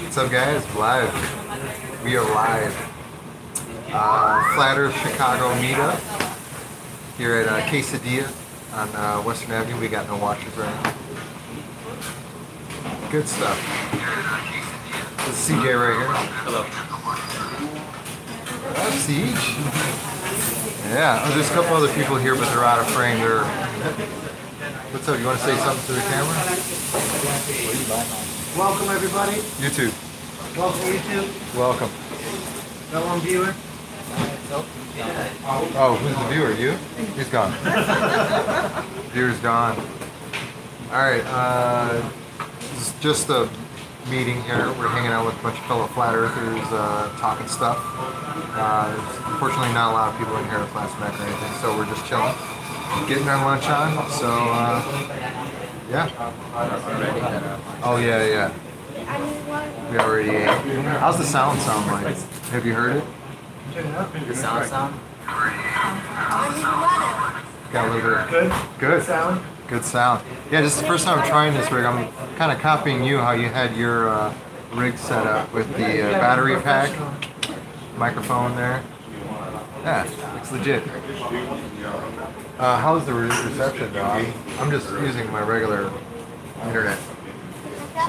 What's up, guys? Live. We are live. Flat Earth Chicago meetup here at Quesadilla on Western Avenue. We got no washers right now. Good stuff. This is CJ right here. Hello. That's Siege. Yeah, there's a couple other people here, but they're out of frame. What's up? You want to say something to the camera? Welcome everybody. YouTube. Welcome YouTube. Welcome. Got one viewer. Oh, who's the viewer? You? He's gone. Viewer's gone. Alright, this is just a meeting here. We're hanging out with a bunch of fellow flat earthers, talking stuff. There's unfortunately not a lot of people in here at Flat Smack or anything, so we're just chilling. Getting our lunch on, so yeah. Oh yeah. We already ate. How's the sound like? Have you heard it? The sound? Got a little bit. Good sound. Good sound. Yeah, this is the first time I'm trying this rig. I'm kind of copying you, how you had your rig set up with the battery pack, microphone there. Yeah, it's legit. How's the reception though? I'm just using my regular internet. So,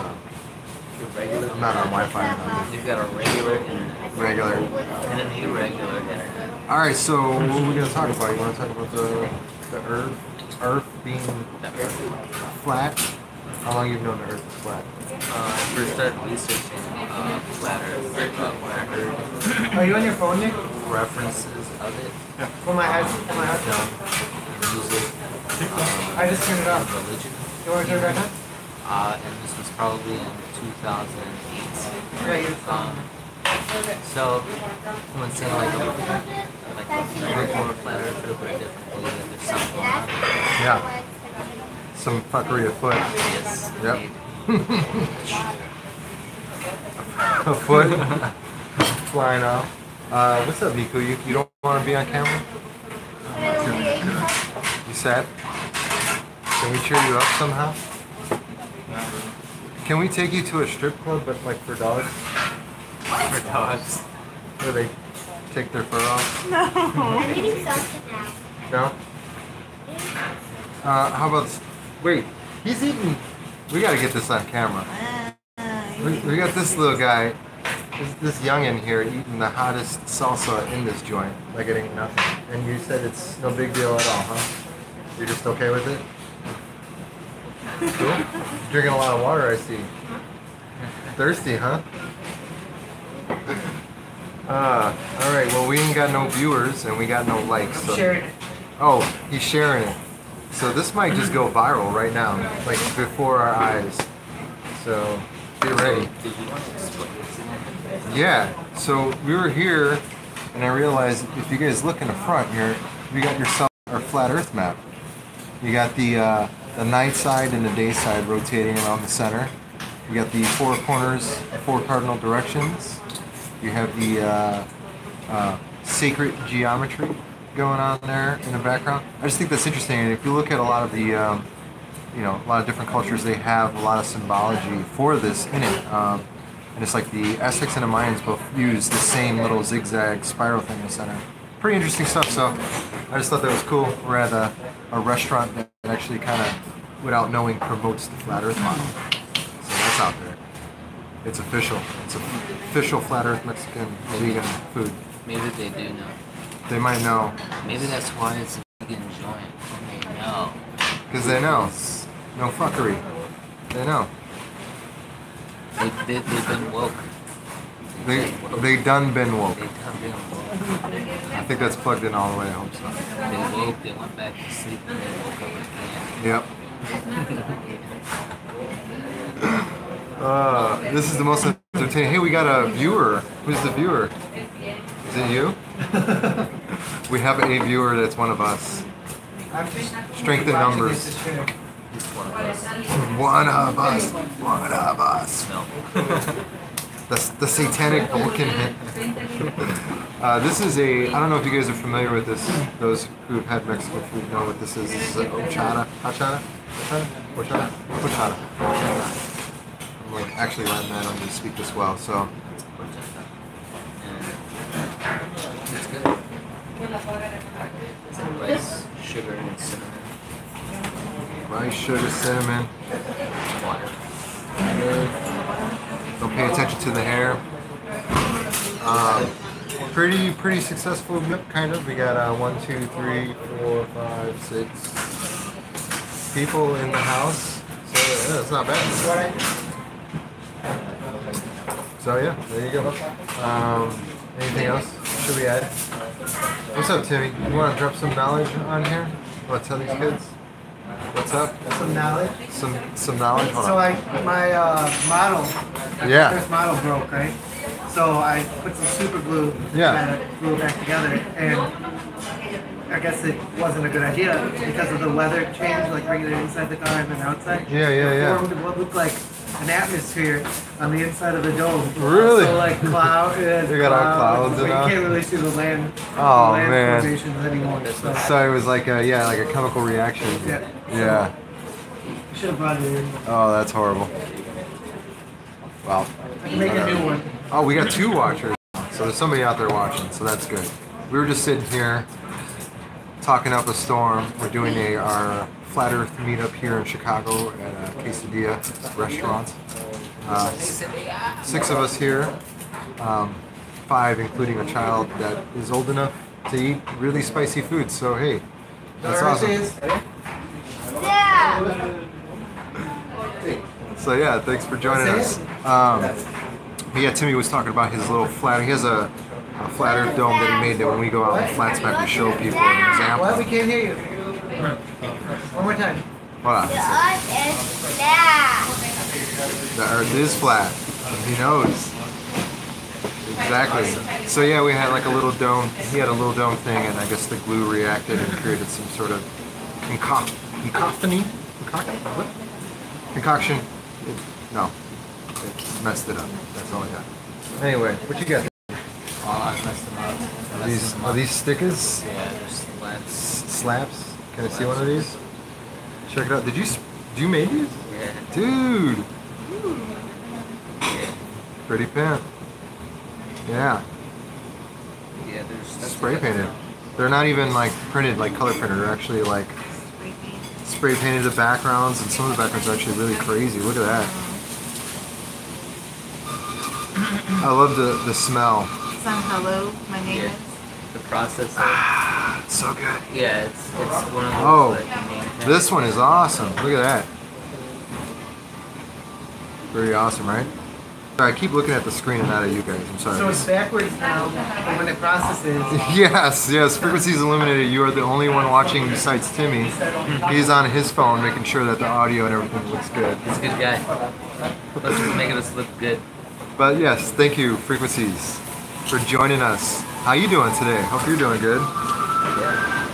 I'm not on Wi-Fi. You've got a regular internet. Regular. And an irregular internet. Alright, so what are we going to talk about? You want to talk about the Earth being flat? How long have you known the Earth is flat? I first started researching flat Earth when I heard Are you on your phone, Nick? references of it. For my head. Music, I just turned it off. religion. You want to turn it back on? And this was probably in 2008. Yeah, you're So, someone saying like more flat Earth, but differently, that there's something going on. Yeah. Some fuckery afoot. Yes. Yep. indeed. A foot flying off. What's up, Nico? You don't want to be on camera? You sad? Can we cheer you up somehow? Can we take you to a strip club, but like for dogs? For dogs. Where they take their fur off? I'm eating something now. No? How about this? Wait, he's eating. We gotta get this on camera. We got this little guy, this youngin' here eating the hottest salsa in this joint, like it ain't nothing. And you said it's no big deal at all, huh? You're just okay with it? Cool. Drinking a lot of water, I see. Thirsty, huh? Alright, well we ain't got no viewers and we got no likes. So. Sharing it. Oh, he's sharing it. So this might just go viral right now, like before our eyes. So get ready. Did you want to explain this? Yeah, so we were here and I realized if you guys look in the front here, we got yourself our flat earth map. You got the night side and the day side rotating around the center. You got the four corners, four cardinal directions. You have the sacred geometry going on there in the background. I just think that's interesting. And if you look at a lot of the, a lot of different cultures, they have a lot of symbology for this in it. And it's like the Aztecs and the Mayans both use the same little zigzag spiral thing in the center. Pretty interesting stuff. So I just thought that was cool. We're at a restaurant that actually kind of, without knowing, promotes the flat Earth model. So that's out there. It's official. It's official flat Earth Mexican vegan food. Maybe they do know. They might know. Maybe that's why it's a vegan joint. They know. Because they know. No fuckery. They know. They've been woke. They done been woke. They done been woke. I think that's plugged in all the way. I hope so. They woke, they went back to sleep, and they woke up again. Yep. This is the most entertaining. Hey, we got a viewer. Who's the viewer? Is it you? We have a viewer that's one of us. Strength in numbers. One of us. One of us. No. The satanic Vulcan hit. This is a, I don't know if you guys are familiar with this. Those who've had Mexican food know what this is. This is a horchata. Horchata? Horchata? Horchata? Horchata. like actually letting that on you speak as well. So horchata. And it's good. It's like rice, sugar, and cinnamon. rice, sugar, cinnamon. Water. Don't pay attention to the hair. Pretty successful, kind of. We got 1, 2, 3, 4, 5, 6 people in the house. So yeah, it's not bad. So yeah, there you go. Anything else? Should we add? What's up, Timmy? You want to drop some knowledge on here? Want to tell these kids? What's up? Some knowledge. Some knowledge. Hold So on. my model, Yeah. first model broke, right? So I put some super glue, Yeah. glue it back together, and I guess it wasn't a good idea because of the weather change, like bringing it inside the car and then outside. Yeah, yeah, yeah. It formed what looked like an atmosphere on the inside of the dome. Really? So like They got all clouds so and you all? can't really see the land, Oh, land man. formations anymore. So So it was like a like a chemical reaction. Yeah. Yeah. you should have brought it in. Oh, that's horrible. Well. I can make a new one. Oh, we got 2 watchers. So there's somebody out there watching, so that's good. We were just sitting here talking up a storm. We're doing our Flat Earth meetup here in Chicago at a Quesadilla restaurant. 6 of us here, 5 including a child that is old enough to eat really spicy food. So hey, that's awesome. Yeah. So yeah, thanks for joining us. Yeah, Timmy was talking about his little flat. He has a flat Earth dome that he made that when we go out and flat smack, we show people an example. What? We can't hear you. One more time. Hold on. The earth is flat. The Earth is flat. He knows. Exactly. So yeah, we had like a little dome. He had a little dome thing, and I guess the glue reacted and created some sort of concoction. No, it messed it up. That's all I got. Anyway, what you got? Oh, I messed them up. Are these stickers? Yeah, there's slats. Slaps? Can I see one of these? Check it out. Did you made these? Yeah. Dude! Pretty pen. Yeah. Yeah, there's Spray painted. They're not even like printed, like color printed. They're actually like spray painted the backgrounds, and some of the backgrounds are actually really crazy. Look at that. I love the smell. Some hello, my name Yeah. is. The process. It's so good. Yeah, it's one of those. Oh, like, main this one is awesome. Look at that. Very awesome, right? Sorry, I keep looking at the screen and not at you guys. I'm sorry. So it's backwards now, but when it processes, Yes. Frequencies Illuminated. You are the only one watching besides Timmy. He's on his phone making sure that the audio and everything looks good. He's a good guy. Let's just making us look good. But yes, thank you, Frequencies, for joining us. How you doing today? Hope you're doing good. Yeah.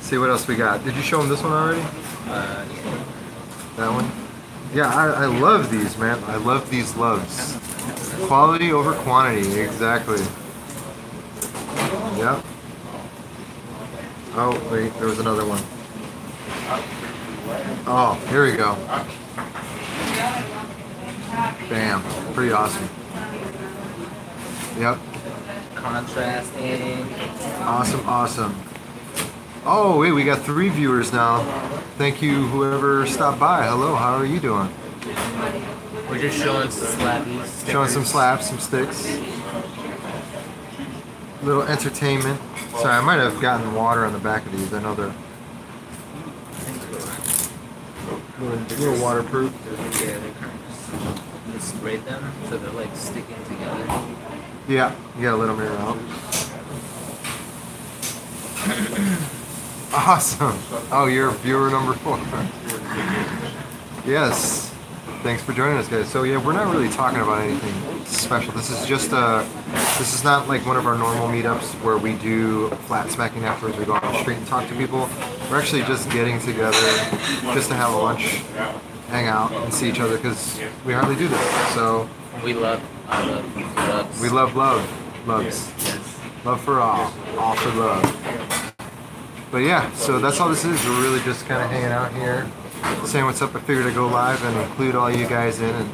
See what else we got. Did you show him this one already? Yeah. That one? Yeah, I love these, man. I love these loves. Quality over quantity, exactly. Yep. Oh, wait, there was another one. Oh, here we go. Bam. Pretty awesome. Yep. Contrasting. Awesome. Oh, wait, we got 3 viewers now. Thank you, whoever stopped by. Hello, how are you doing? We're just showing some slappies. Showing some slaps, some sticks. Little entertainment. Sorry, I might have gotten water on the back of these. I know they're little waterproof. Yeah, they kind of just spray them so they're like sticking together. Yeah, you gotta let them air out. Awesome. Oh, you're viewer number 4. Yes. Thanks for joining us, guys. So yeah, we're not really talking about anything special. This is just this is not like one of our normal meetups where we do flat smacking afterwards. We go out on the street and talk to people. We're actually just getting together just to have lunch, hang out, and see each other because we hardly do this. So We love loves. we love loves, Yes. love for all for love. But yeah, so that's all this is. We're really just kind of hanging out here, saying what's up. I figured I'd go live and include all you guys in and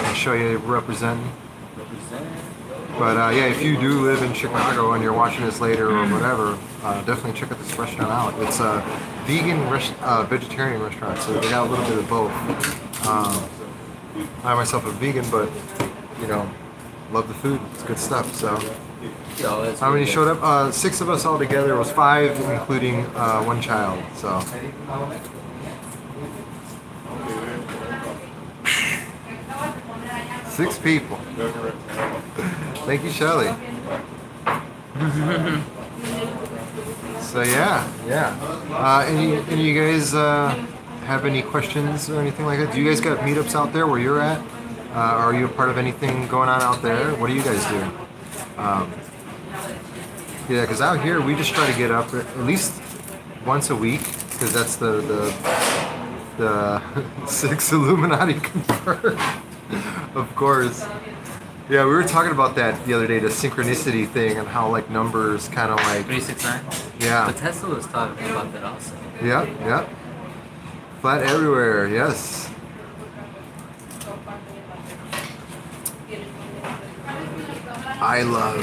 and show you representing. But yeah, if you do live in Chicago and you're watching this later or whatever, definitely check out this restaurant out. It's a vegetarian restaurant, so they got a little bit of both. I myself am vegan, but you know, love the food. It's good stuff. So, how many showed up? 6 of us all together. It was 5, including 1 child. So. 6 people. Thank you, Shelly. So yeah. Any of you guys have any questions or anything like that? Do you guys got meetups out there where you're at? Are you a part of anything going on out there? What do you guys do? Yeah, because out here we just try to get up at least once a week, because that's the 6 Illuminati confirmed. Of course. Yeah, we were talking about that the other day, the synchronicity thing, and how like numbers kind of like 369. Yeah. But Tesla was talking about that also. Yeah. Flat everywhere. Yes. I love.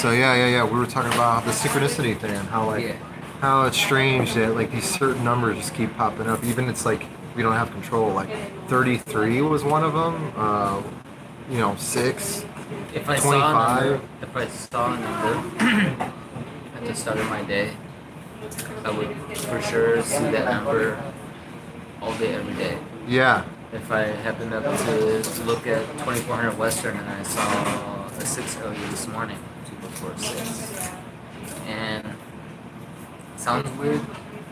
So yeah. We were talking about the synchronicity thing, and how like how it's strange that like these certain numbers just keep popping up. Even it's like we don't have control. Like 33 was one of them. 6. If I 25. saw a number at the start of my day, I would for sure see that number all day, every day. Yeah. If I happened up to look at 2400 Western and I saw a 6 earlier this morning, 2 before 6, and it sounds weird,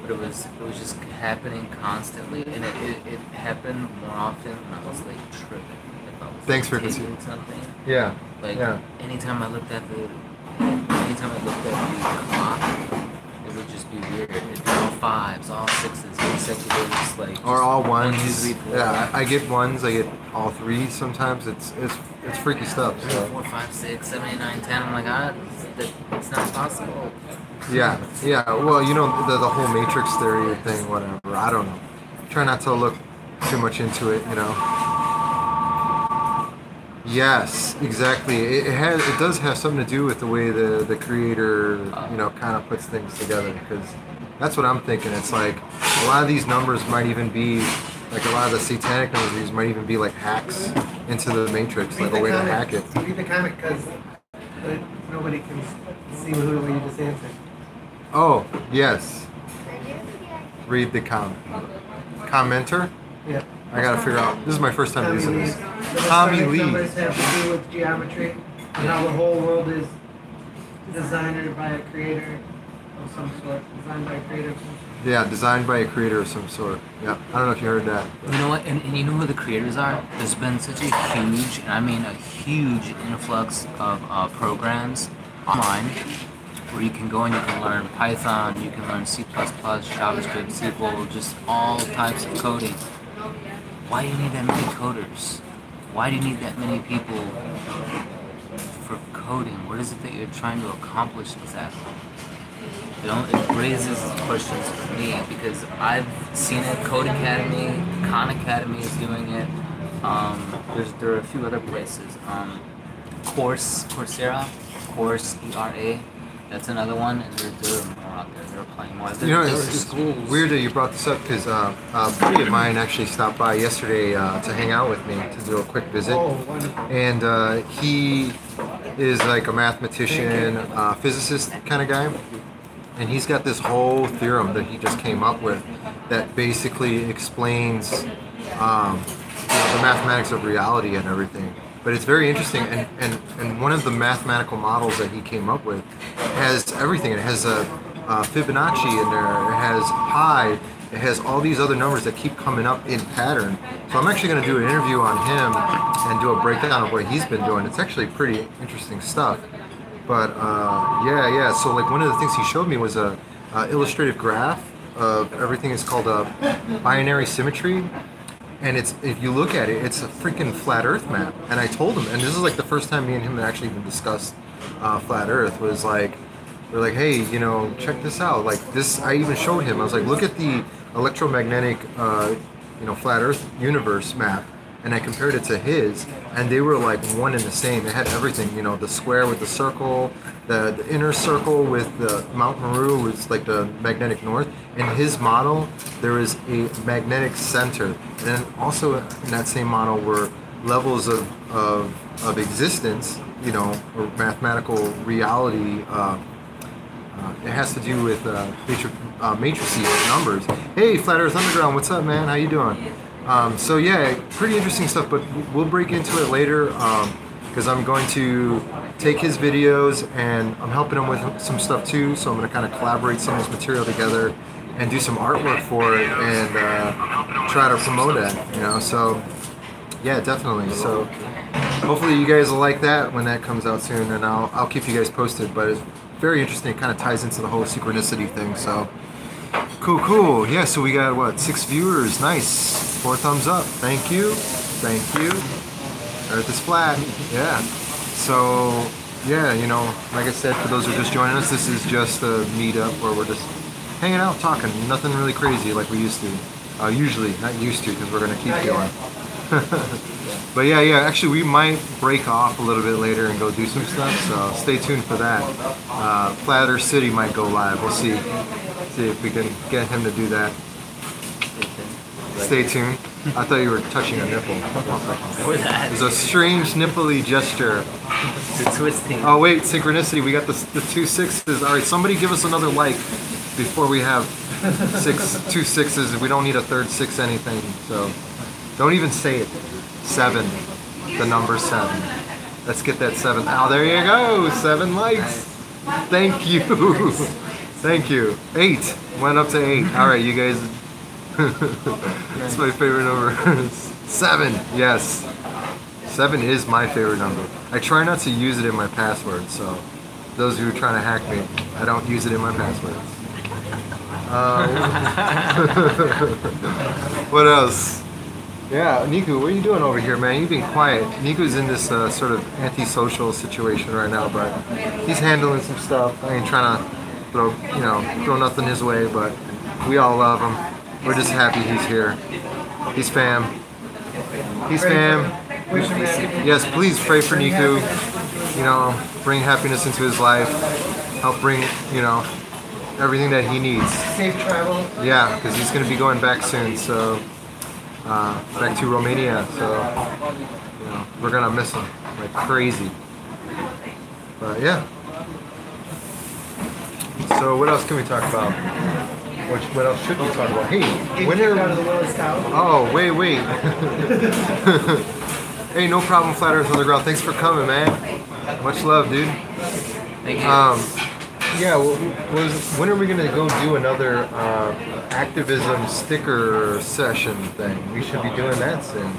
but it was just happening constantly, and it happened more often when I was like tripping. If I was Thanks for taking something. Yeah. Like Yeah. anytime I looked at the clock, it would just be weird. It'd be all 5s, all 6s, consecutive, like Or all ones. 1, 2, 3, 4. Yeah, I get 1s. I get all 3s sometimes. It's freaky stuff. 3, So. 4, 5, 6, 7, 8, 9, 10. I'm like, it's not possible. Yeah. Well, the whole matrix theory thing, whatever. I don't know. Try not to look too much into it, Yes, exactly. It does have something to do with the way the creator, kind of puts things together. Because that's what I'm thinking. It's like a lot of these numbers might even be like a lot of the satanic numbers might even be like hacks into the matrix, like a way to hack it. Read the comic because nobody can see who you just answered. Oh yes. Read the comment. Commenter. Yeah. I gotta figure out. This is my first time using this. The Tommy Masonic Lee. numbers have to do with geometry and how the whole world is designed by a creator of some sort. Designed by a creator of some sort. Yeah, designed by a creator of some sort. Yeah, I don't know if you heard that. You know what? And you know who the creators are? There's been such a huge, and I mean a huge influx of programs online where you can go and you can learn Python, you can learn C++, JavaScript, SQL, just all types of coding. Why do you need that many coders? Why do you need that many people for coding? What is it that you're trying to accomplish exactly? It raises questions for me because I've seen it. Code Academy, Khan Academy is doing it. There are a few other places. Coursera, ERA. That's another one, and there are more out there. They're applying more. It's weird that you brought this up because a buddy of mine actually stopped by yesterday to hang out with me to do a quick visit. Oh, wonderful. And he is like a mathematician, physicist kind of guy. And he's got this whole theorem that he just came up with that basically explains the mathematics of reality and everything. But it's very interesting, and one of the mathematical models that he came up with has everything. It has a Fibonacci in there, it has pi, it has all these other numbers that keep coming up in pattern. So I'm actually going to do an interview on him and do a breakdown of what he's been doing. It's actually pretty interesting stuff. But yeah. So like one of the things he showed me was a illustrative graph of everything. Is called a binary symmetry, and it's, if you look at it, it's a freaking flat Earth map. And I told him, and this is like the first time me and him actually even discussed flat Earth. Was like, we're like, hey, check this out. Like this, I even showed him. I was like, look at the electromagnetic, flat Earth universe map. and I compared it to his, and they were like one and the same. They had everything, you know, the square with the circle, the inner circle with the Mount Meru was like the magnetic north. In his model, there is a magnetic center, and then also in that same model were levels of existence, you know, or mathematical reality. It has to do with matrices, numbers. Hey, Flat Earth Underground, what's up, man? How you doing? So yeah, pretty interesting stuff, but we'll break into it later because I'm going to take his videos and I'm helping him with some stuff too. So I'm going to kind of collaborate some of this material together and do some artwork for it and try to promote it. You know, so yeah, definitely. So hopefully you guys will like that when that comes out soon, and I'll keep you guys posted. But it's very interesting. It kind of ties into the whole synchronicity thing. So cool. Yeah. So we got what, 6 viewers? Nice. 4 thumbs up. Thank you. Earth is flat. Yeah. So yeah, you know, like I said, for those who are just joining us, this is just a meetup where we're just hanging out, talking. Nothing really crazy like we used to. Usually, not used to, because we're gonna keep going. But yeah, actually we might break off a little bit later and go do some stuff, so stay tuned for that. Flat Earth City might go live, we'll see if we can get him to do that. Stay tuned. I thought you were touching a nipple. There's a strange nipple-y gesture. It's twisting. Oh wait, synchronicity, we got the 2 6s. Alright, somebody give us another like before we have 2 6s. We don't need a third 6 anything, so don't even say it. 7. The number 7. Let's get that 7. Oh, there you go. 7 likes. Thank you. Thank you. 8. Went up to 8. Alright, you guys. That's my favorite number. 7. Yes. 7 is my favorite number. I try not to use it in my password, so those who are trying to hack me, I don't use it in my passwords. What else? Yeah, Niku, what are you doing over here, man? You've been quiet. Niku's in this sort of antisocial situation right now, but he's handling some stuff. I ain't trying to throw nothing his way, but we all love him. We're just happy he's here. He's fam. He's fam. Yes, please pray for Niku. You know, bring happiness into his life. Help bring, you know, everything that he needs. Safe travel. Yeah, because he's going to be going back soon, so back to Romania. So, you know, we're going to miss him like crazy. But yeah. So what else can we talk about? What else should we talk about? Hey, when are... out of the Willis Tower. Oh, wait. Hey, no problem, Flat Earth Underground. Thanks for coming, man. Much love, dude. Thank you. Yeah, when are we going to go do another activism sticker session thing? We should be doing that soon.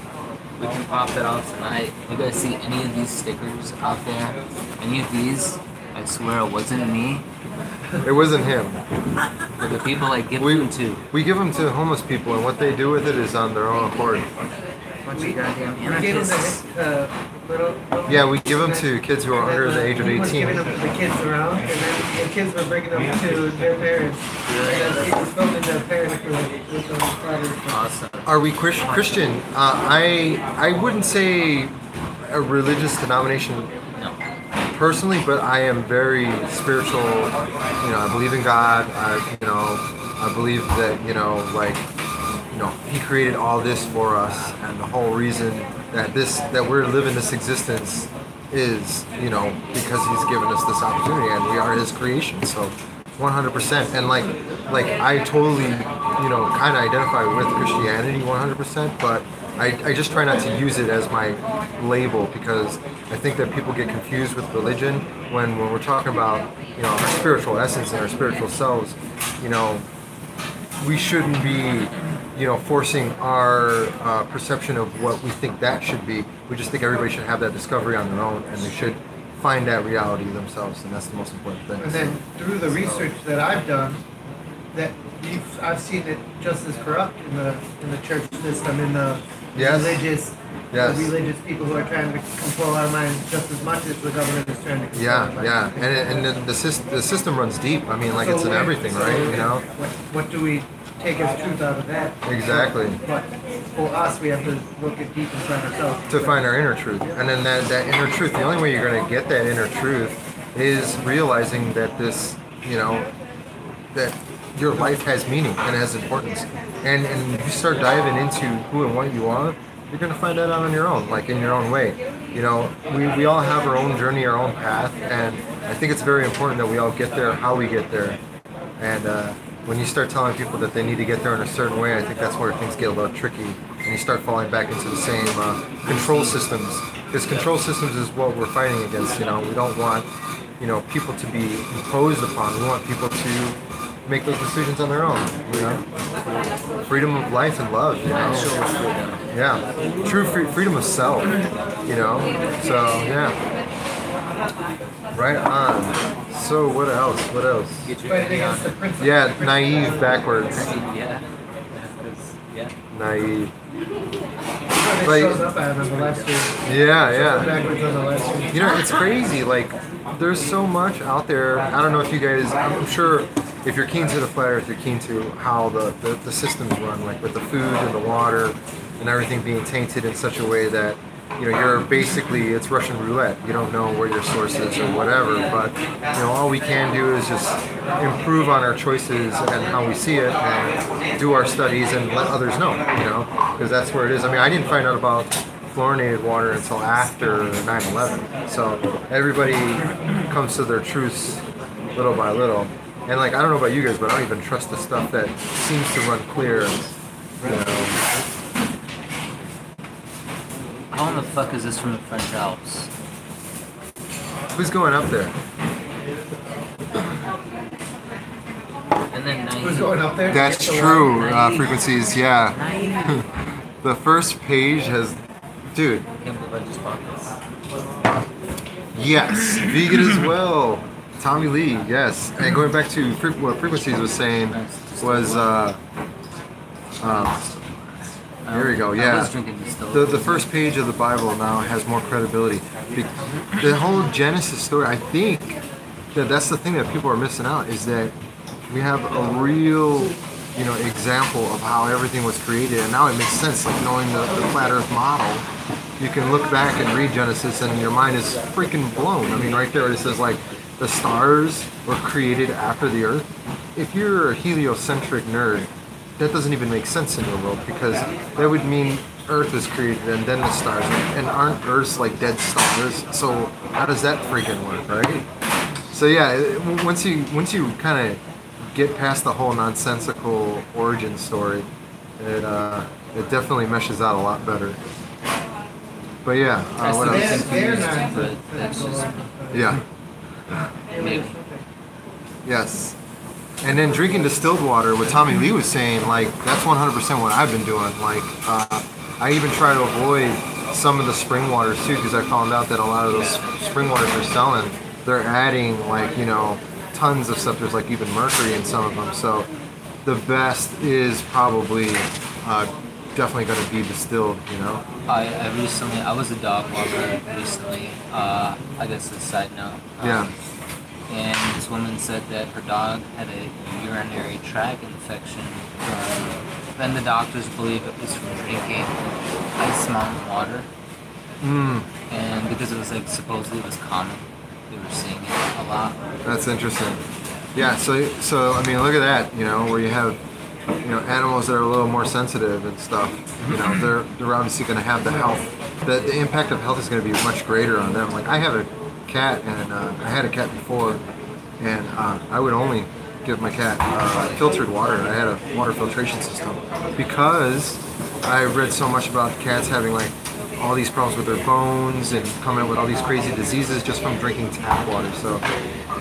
We can pop that off tonight. You guys see any of these stickers out there? Any of these? I swear it wasn't me. It wasn't him. But the people I give them to. We give them to homeless people, and what they do with it is on their own accord. Bunch of goddamn We gave them anarchists. the little... Yeah, we give them to kids who are under the age of 18. Giving them to the kids around, and then the kids were bringing them to their parents. And then people filming their parents with those platters. Awesome. Are we Christian? I wouldn't say a religious denomination No. personally, but I am very spiritual. You know, I believe in God. I believe that He created all this for us, and the whole reason that we're living this existence is, because He's given us this opportunity, and we are His creation. So, 100%. And like I totally, kind of identify with Christianity 100%, but I just try not to use it as my label, because I think that people get confused with religion when we're talking about, our spiritual essence and our spiritual selves. We shouldn't be, forcing our perception of what we think that should be. We just think everybody should have that discovery on their own, and they should find that reality themselves, and that's the most important thing. And then through the research that I've done, I've seen it just as corrupt in the church system, in the Yes. religious people who are trying to control our minds just as much as the government is trying to control our minds. Yeah, and the system runs deep. I mean, like, it's in everything, right? What do we take as truth out of that? Exactly. But for us, we have to look at deep inside ourselves. To find our inner truth. And then that inner truth, the only way you're going to get that inner truth is realizing that this, you know, that your life has meaning and has importance. And you start diving into who and what you are, you're going to find that out on your own, like in your own way. You know, we all have our own journey, our own path, and I think it's very important that we all get there, how we get there. And when you start telling people that they need to get there in a certain way, I think that's where things get a little tricky, and you start falling back into the same control systems. Because control systems is what we're fighting against. You know, we don't want, you know, people to be imposed upon. We want people to make those decisions on their own. You know, freedom of life and love. You know, yeah, true freedom of self. You know, so yeah. Right on. So what else? What else? Fighting against the principle. Yeah, naive backwards. Yeah. Yeah. Naive. It Like- shows up, I remember last year. Yeah. Backwards on the last year. You know, it's crazy. Like, there's so much out there. I don't know if you guys, I'm sure if you're keen to the flat earth, you're keen to how the systems run, like with the food and the water and everything being tainted in such a way that, you know, you're basically, it's Russian roulette. You don't know where your source is or whatever, but, you know, all we can do is just improve on our choices and how we see it and do our studies and let others know, you know, because that's where it is. I mean, I didn't find out about fluorinated water until after 9/11. So everybody comes to their truths little by little. And like, I don't know about you guys, but I don't even trust the stuff that seems to run clear, you know. How in the fuck is this from the French Alps? Who's going up there? And then Who's going up there? to That's get the true. Naive. Frequencies, yeah. Naive. The first page has, dude. I can't believe I just bought this. Yes, vegan as well. Tommy Lee, yes. And going back to what Frequencies was saying was, here we go, I yeah. was drinking distilled. The first page of the Bible now has more credibility. The whole Genesis story, I think that's the thing that people are missing out, is that we have a real, you know, example of how everything was created, and now it makes sense, like knowing the flat earth model. You can look back and read Genesis and your mind is freaking blown. I mean, right there it says like the stars were created after the earth. If you're a heliocentric nerd, that doesn't even make sense in your world, because that would mean Earth was created and then the stars, and aren't Earths like dead stars? So how does that freaking work, right? So yeah, once you kind of get past the whole nonsensical origin story, it definitely meshes out a lot better. But yeah, what That's else? the confused, but that's just Yeah. maybe. Yes. And then drinking distilled water, what Tommy Lee was saying, like, that's 100% what I've been doing. Like, I even try to avoid some of the spring waters too, because I found out that a lot of those spring waters they're selling, they're adding, like, you know, tons of stuff. There's like even mercury in some of them. So the best is probably definitely going to be distilled, you know? I was a dog walker recently. I guess a side note. Yeah. And this woman said that her dog had a urinary tract infection, and the doctors believe it was from drinking Ice Mountain water. And because it was like supposedly it was common, they were seeing it a lot. That's interesting. Yeah, so I mean, look at that, you know, where you have, you know, animals that are a little more sensitive and stuff. You know, they're obviously going to have the health. The impact of health is going to be much greater on them. Like, I have a cat, and I had a cat before, and I would only give my cat filtered water. I had a water filtration system because I read so much about cats having like all these problems with their bones and coming up with all these crazy diseases just from drinking tap water. So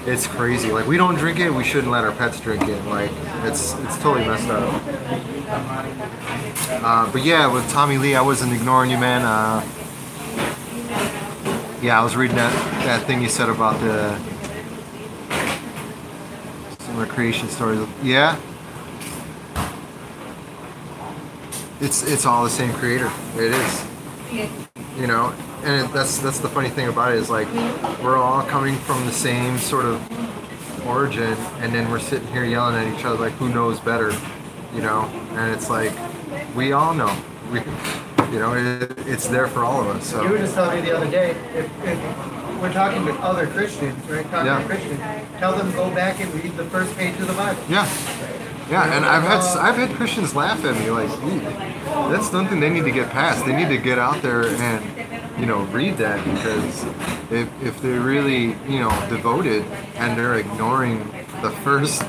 it's crazy. Like, we don't drink it, we shouldn't let our pets drink it. Like, it's totally messed up. But yeah, with Tommy Lee, I wasn't ignoring you, man. Yeah, I was reading that thing you said about some of the creation stories. Yeah, it's all the same creator. It is. You know, and that's the funny thing about it, is like, we're all coming from the same sort of origin, and then we're sitting here yelling at each other like, who knows better, you know? And it's like, we all know. We, you know, it's there for all of us. So You were just telling me the other day, if we're talking with other Christians, right? Talking Yeah. to Christians, tell them go back and read the first page of the Bible. yeah, yeah. And I've had Christians laugh at me like, "Ooh, that's something they need to get past. They need to get out there and, you know, read that, because if they're really, you know, devoted and they're ignoring the first,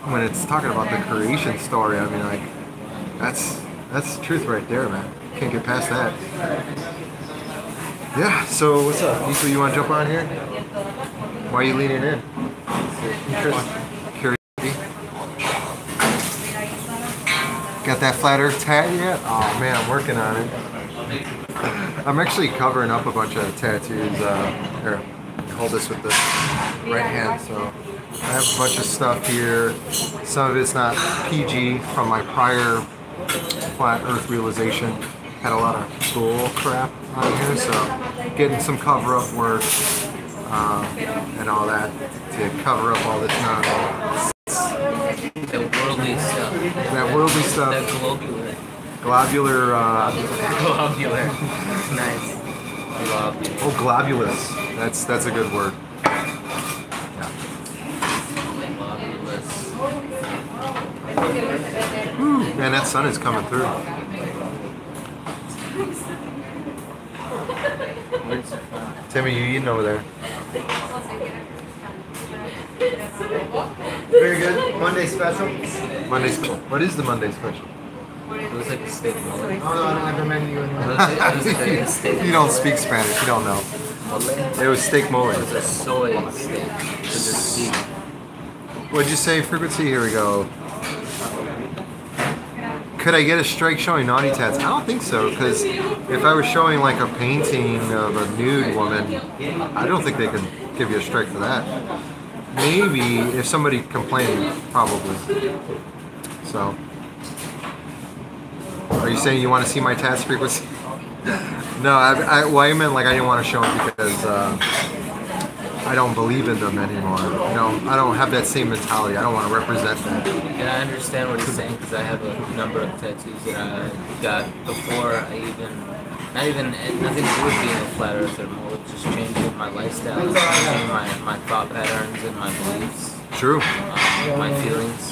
when it's talking about the creation story, I mean, like, that's the truth right there, man. Can't get past that. Yeah. So what's up, Nico? You want to jump on here? Why are you leaning in? Curiosity. Got that flat Earth tat yet? Oh man, I'm working on it. I'm actually covering up a bunch of tattoos. Here, hold this with the right hand. So I have a bunch of stuff here. Some of it's not PG from my prior flat Earth realization. Had a lot of bull crap on here, so getting some cover-up work and all that to cover up all this nonsense. The worldly stuff. That worldly stuff. The globular. Globular. Globular. Nice. Globular. Oh, globulous. That's a good word. Globulous. Man, that sun is coming through. Timmy, you eating over there? Very good. Monday special. Monday special. What is the Monday special? It was like a steak mole. Oh no, I don't have the menu in It there. was like a steak You don't speak Spanish. You don't know. mole. It was steak mole. It was a soy steak. To the steak. What'd you say, Frequency? Here we go. Could I get a strike showing naughty tats? I don't think so, because if I was showing like a painting of a nude woman, I don't think they could give you a strike for that. Maybe if somebody complained, probably. So, are you saying you want to see my tats, Frequency? No, well, I meant like I didn't want to show them because I don't believe in them anymore. I don't have that same mentality. I don't want to represent that. And I understand what he's saying, because I have a number of tattoos that I got before I nothing to do with being a flat earther, more with just changing my lifestyle, changing my thought patterns and my beliefs, True. my feelings.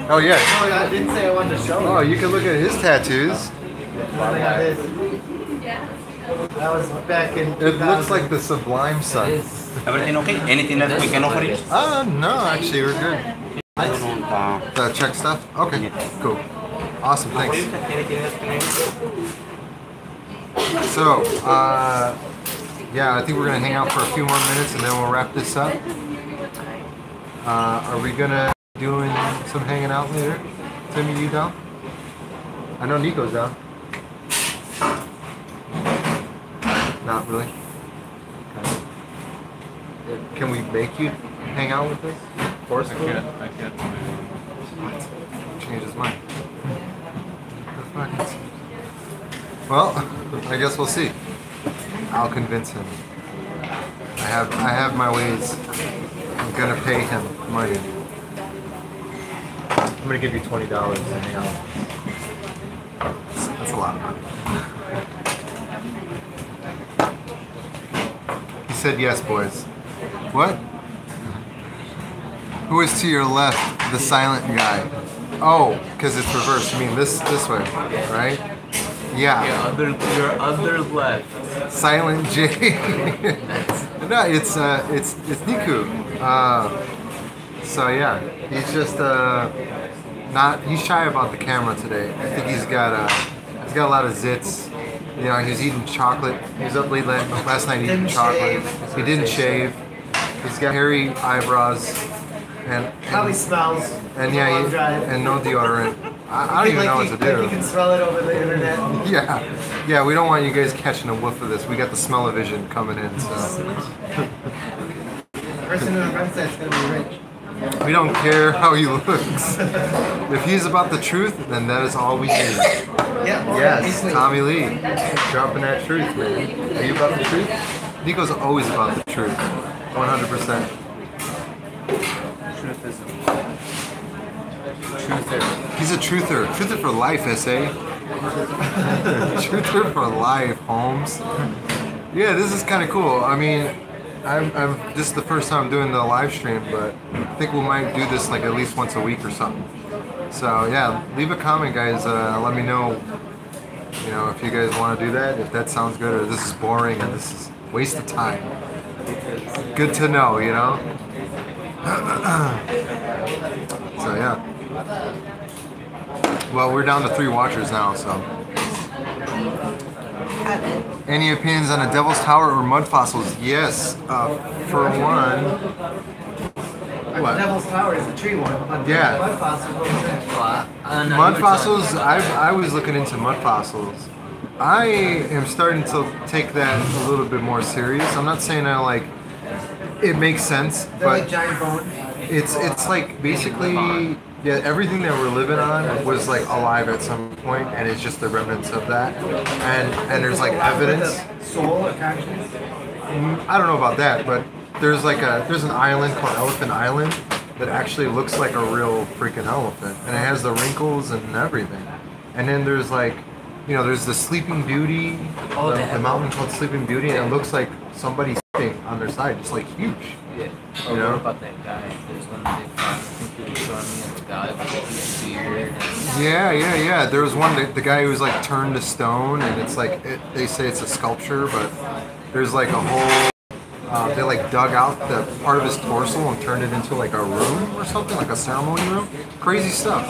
Oh yeah. Oh, I didn't say I wanted to show you. Oh, you can look at his tattoos. I got this. That was back in. It looks like the Sublime It Sun. is. Everything okay? Anything that we can offer you? No, actually, we're good. I don't know. The check stuff? Okay, cool. Awesome, thanks. So, yeah, I think we're going to hang out for a few more minutes and then we'll wrap this up. Are we going to doing some hanging out later? Timmy, you down? I know Nico's down. Not really. Okay. Can we make you hang out with us? Forcefully? I can't. Change his mind. Well, I guess we'll see. I'll convince him. I have my ways. I'm gonna pay him money. I'm gonna give you $20 to hang out. That's a lot of money. He said yes, boys. What? Who is to your left, the silent guy? Oh, because it's reversed. I mean this way, right? Yeah. Your other left. Silent J. No, it's Niku. So yeah, he's just he's shy about the camera today. I think he's got a lot of zits. You know, he was eating chocolate. He was up late last night eating chocolate. He didn't shave. He's got hairy eyebrows and Probably smells. and yeah, Long drive. and no deodorant. I don't even know what to do. Like you can smell it over the internet. Yeah, we don't want you guys catching a whiff of this. We got the smell-o-vision coming in, so Person in the website's gonna be rich. we don't care how he looks. If he's about the truth, then that is all we need. Yeah. Yes, easily. Tommy Lee, dropping that truth, man. Are you about the truth? Nico's always about the truth, 100%. Truthism. Truther. He's a truther for life, SA. Truther for life, Holmes. Yeah, this is kind of cool. I mean, I'm this is the first time I'm doing the live stream, but I think we might do this like at least once a week or something. So yeah, leave a comment, guys. Let me know, you know, if you guys want to do that, if that sounds good, or this is boring, or this is a waste of time. Good to know, you know. So yeah. Well, we're down to 3 watchers now, so. Any opinions on a Devil's Tower or mud fossils? Yes, for one. What? Devil's Tower is the tree one. But Yeah. Mud fossil goes in. Mud fossils, I was looking into mud fossils. I am starting to take that a little bit more serious. I'm not saying I like, it makes sense, They're like but giant bones. it's like basically, yeah, everything that we're living on was like alive at some point, and it's just the remnants of that. And there's like evidence. Soul or conscience. I don't know about that, but there's an island called Elephant Island that actually looks like a real freaking elephant, and it has the wrinkles and everything. And then there's like, you know, there's the Sleeping Beauty, the mountain called Sleeping Beauty, and it looks like somebody's sitting on their side, just like huge. Yeah. You know? What about that guy? There's one that they found, I think he was showing me, and the guy with his beard. Yeah. There was one, the guy who was like turned to stone, and it's like, they say it's a sculpture, but there's like a whole, they like dug out the part of his torso and turned it into like a room or something, like a ceremony room. Crazy stuff.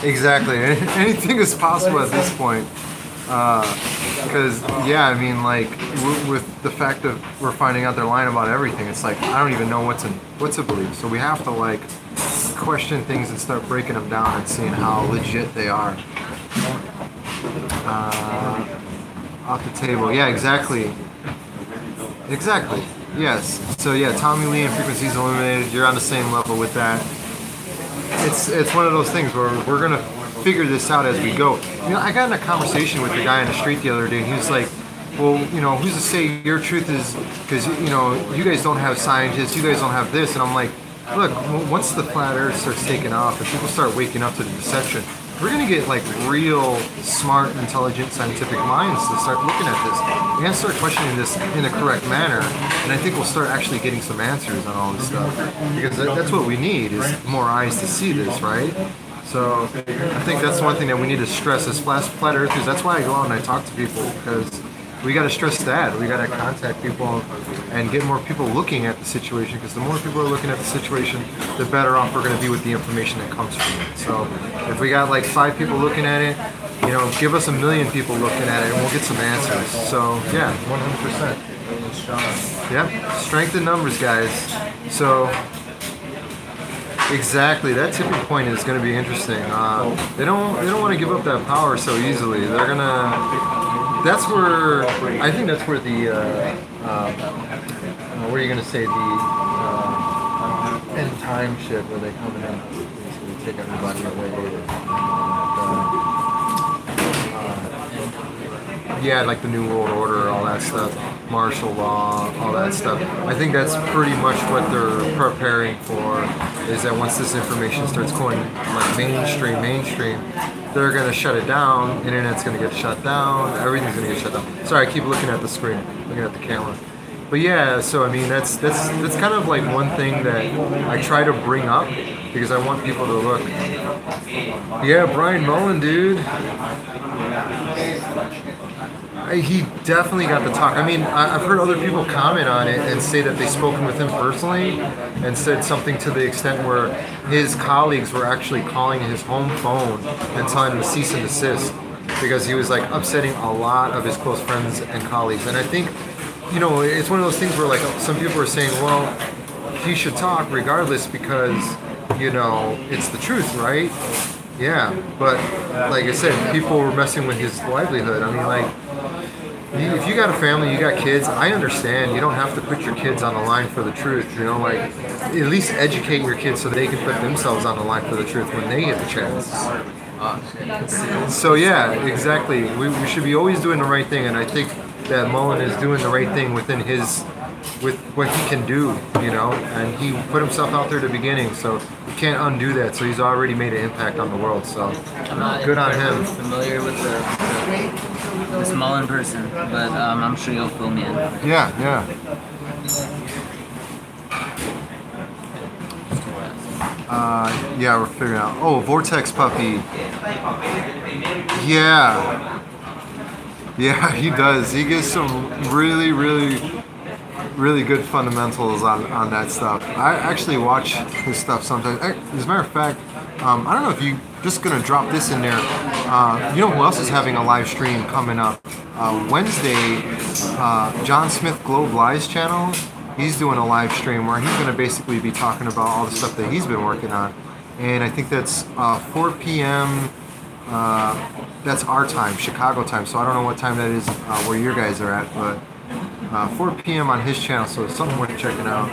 Exactly. Anything is possible at this point. Because, yeah, I mean, like, with the fact that we're finding out they're lying about everything, it's like, I don't even know what to believe. So we have to, like, question things and start breaking them down and seeing how legit they are. Off the table. Yeah, exactly. Exactly. Yes. So, yeah, Tommy Lee and Frequencies Eliminated, you're on the same level with that. It's one of those things where we're going to figure this out as we go. You know, I got in a conversation with the guy on the street the other day, and he was like, well, you know, who's to say your truth is, because, you know, you guys don't have scientists, you guys don't have this, and I'm like, look, once the flat earth starts taking off and people start waking up to the deception, we're going to get like real smart, intelligent, scientific minds to start looking at this and start questioning this in a correct manner. And I think we'll start actually getting some answers on all this stuff, because that's what we need, is more eyes to see this, right? So I think that's one thing that we need to stress as flat earthers. That's why I go out and I talk to people, because we got to stress that. We got to contact people and get more people looking at the situation, because the more people are looking at the situation, the better off we're going to be with the information that comes from it. So if we got like 5 people looking at it, you know, give us 1 million people looking at it and we'll get some answers. So yeah, 100%. Yep, strength in numbers, guys. So exactly, that tipping point is going to be interesting. They don't want to give up that power so easily. They're gonna. That's where I think that's where the what are you gonna say, the end time shit, where they come in and basically take everybody away. Yeah, like the New World Order, all that stuff, martial law, all that stuff. I think that's pretty much what they're preparing for, is that once this information starts going like mainstream, they're going to shut it down, internet's going to get shut down, everything's going to get shut down. Sorry, I keep looking at the screen, looking at the camera. But yeah, so I mean, that's kind of like one thing that I try to bring up, because I want people to look. Yeah, Brian Mullen, dude. He definitely got the talk. I mean, I've heard other people comment on it and say that they've spoken with him personally and said something to the extent where his colleagues were actually calling his home phone and telling him to cease and desist, because he was like upsetting a lot of his close friends and colleagues. And I think, you know, it's one of those things where like some people are saying, well, he should talk regardless because, you know, it's the truth, right? Yeah, but like I said, people were messing with his livelihood. I mean, like, if you got a family, you got kids, I understand. You don't have to put your kids on the line for the truth, you know, like, at least educate your kids so they can put themselves on the line for the truth when they get the chance. So yeah, exactly. We should be always doing the right thing, and I think that Mullen is doing the right thing within his, with what he can do, you know, and he put himself out there at the beginning, so you can't undo that. So he's already made an impact on the world. So I'm not good on him. familiar with the small in person, but I'm sure you'll fill me in. Yeah, yeah. Yeah, we're figuring out. Oh, Vortex Puppy. Yeah. Yeah, he does. He gives some really, really good fundamentals on that stuff. I actually watch his stuff sometimes. As a matter of fact, I don't know if you're just going to drop this in there. You know who else is having a live stream coming up? Wednesday, John Smith Globe Live's channel. He's doing a live stream where he's going to basically be talking about all the stuff that he's been working on. And I think that's 4 p.m. That's our time, Chicago time. So I don't know what time that is where your guys are at, but 4 p.m. on his channel, so it's something worth checking out.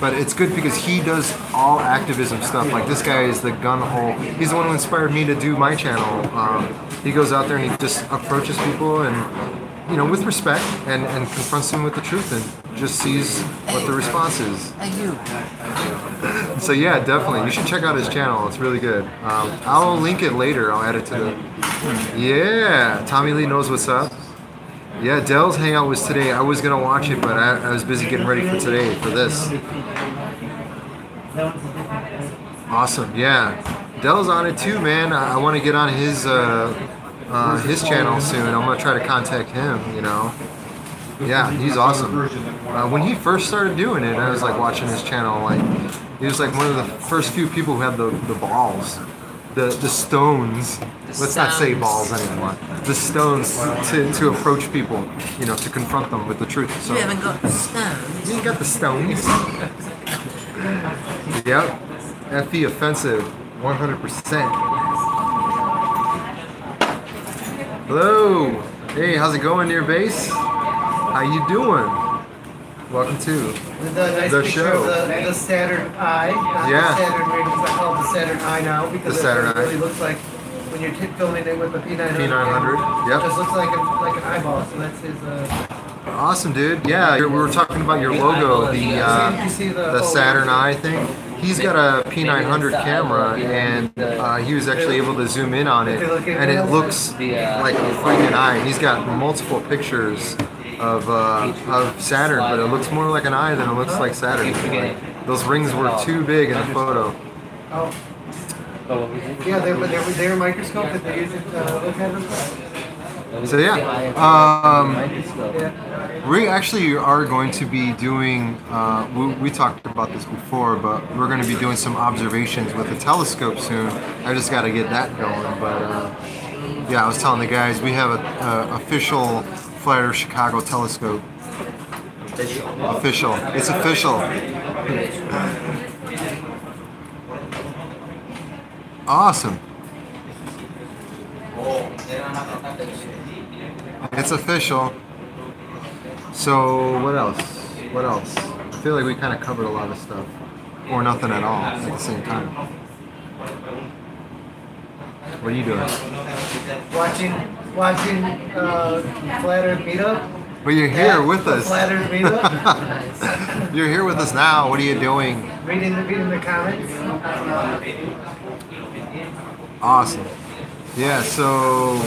But it's good because he does all activism stuff. Like this guy is the gun hole. He's the one who inspired me to do my channel. He goes out there and he just approaches people and, you know, with respect and confronts them with the truth and just sees what the response is. Hey, you. So yeah, definitely. You should check out his channel. It's really good. I'll link it later. I'll add it to the... Yeah, Tommy Lee knows what's up. Yeah, Dell's Hangout was today. I was going to watch it, but I was busy getting ready for today, for this. Awesome, yeah. Dell's on it too, man. I want to get on his channel soon. I'm going to try to contact him, you know. Yeah, he's awesome. When he first started doing it, I was like watching his channel. Like he was like one of the first few people who had the balls, the stones. Let's not say balls anymore. The stones to approach people, you know, to confront them with the truth. So You haven't got the stones. you ain't got the stones. Yep. FE offensive, 100%. Hello. Hey, how's it going near base? How you doing? Welcome to The nice the picture show. of the Saturn Eye. Not Yeah. The Saturn rings. I call it the Saturn Eye now because The Saturn it really Eye. looks like when you're filming it with the P900. P900, yep. It just looks like an eyeball. So that's his. Awesome, dude. Yeah, we were talking about your logo, You see the Saturn Eye thing. He's got a P900 camera, and he was actually able to zoom in on it, and it looks like a freaking eye. He's got multiple pictures of Saturn, but it looks more like an eye than it looks like Saturn. Those rings were too big in the photo. Oh. Yeah, they're a microscope that they use to look at them. So yeah, Yeah. we actually are going to be doing, we talked about this before, but we're going to be doing some observations with a telescope soon. I just got to get that going, but yeah, I was telling the guys, we have a official Flat Earth Chicago telescope. Official. It's official. Awesome. It's official. So what else? What else? I feel like we kind of covered a lot of stuff, or nothing at all at the same time. What are you doing? Watching Flat Earth Meetup. Well, you're here with us. Flat Earth Meetup. You're here with us now. What are you doing? reading the comments. Awesome. Yeah. So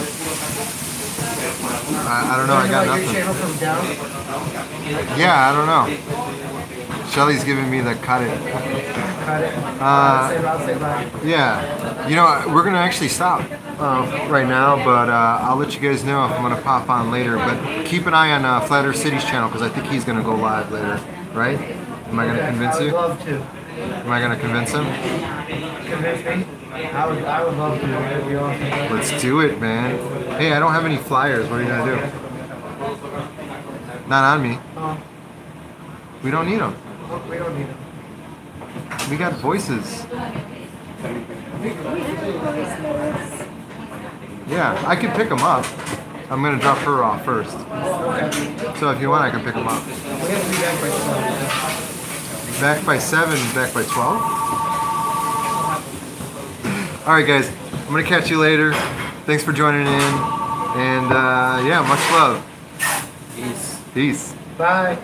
I don't know. I got Your nothing. channel from down. Yeah, I don't know. Shelly's giving me the cut it. Cut it. I'll say bye. Yeah, you know, we're gonna actually stop right now, but I'll let you guys know if I'm gonna pop on later. But keep an eye on Flat Earth City's channel because I think he's gonna go live later, right? Am I gonna convince I would you? love to. Am I gonna convince him? Convince me? I would love to. That'd be awesome. Let's do it, man. Hey, I don't have any flyers. What are you gonna do? Not on me. Oh, We don't need them. we don't need them. We got voices. Yeah, I can pick them up. I'm gonna drop her off first. So if you want, I can pick them up. We have to be back by 12. Back by 7, back by 12. All right, guys. I'm gonna catch you later. Thanks for joining in, and yeah, much love. Peace. Peace. Bye.